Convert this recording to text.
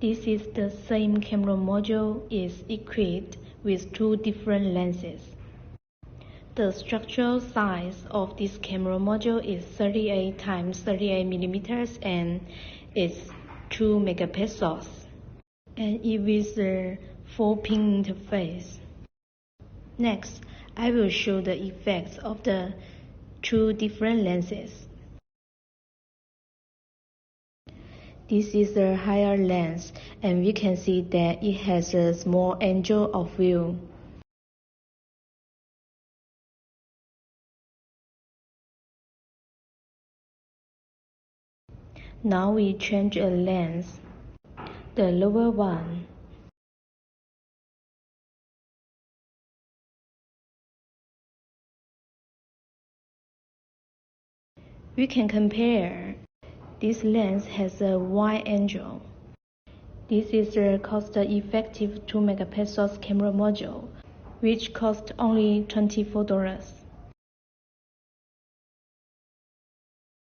This is the same camera module is equipped with two different lenses. The structural size of this camera module is 38 x 38 mm and it's 2 megapixels. And it with a 4-pin interface. Next, I will show the effects of the two different lenses. This is a higher lens, and we can see that it has a small angle of view. Now we change a lens, the lower one. We can compare. This lens has a wide angle. This is a cost-effective 2 megapixels camera module, which costs only $24.